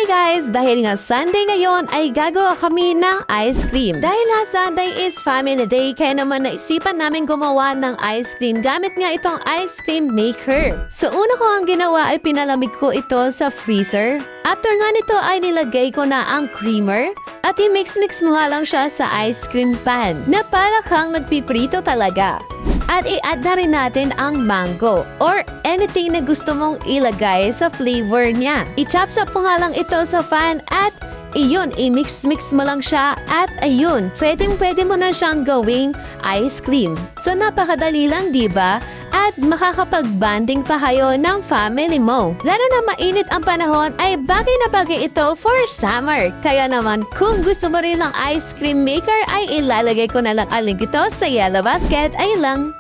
Hi guys! Dahil nga Sunday ngayon ay gagawa kami ng ice cream. Dahil nga Sunday is family day, kaya naman naisipan namin gumawa ng ice cream gamit nga itong ice cream maker. So una ko ang ginawa ay pinalamig ko ito sa freezer. After nga nito ay nilagay ko na ang creamer at i-mix-mix mo nga lang siya sa ice cream pan na para kang nagpiprito talaga. At i-add na rin natin ang mango or anything na gusto mong ilagay sa flavor niya. I-chop-chop mo nga lang ito sa pan at iyon, i-mix-mix mo lang siya at ayun, pwede mo na siyang gawing ice cream. So napakadali lang, di ba? At makakapag-banding pa kayo ng family mo. Lalo na mainit ang panahon ay bagay na bagay ito for summer. Kaya naman kung gusto mo rin ng ice cream maker ay ilalagay ko na lang ang link ito sa yellow basket. Ay lang.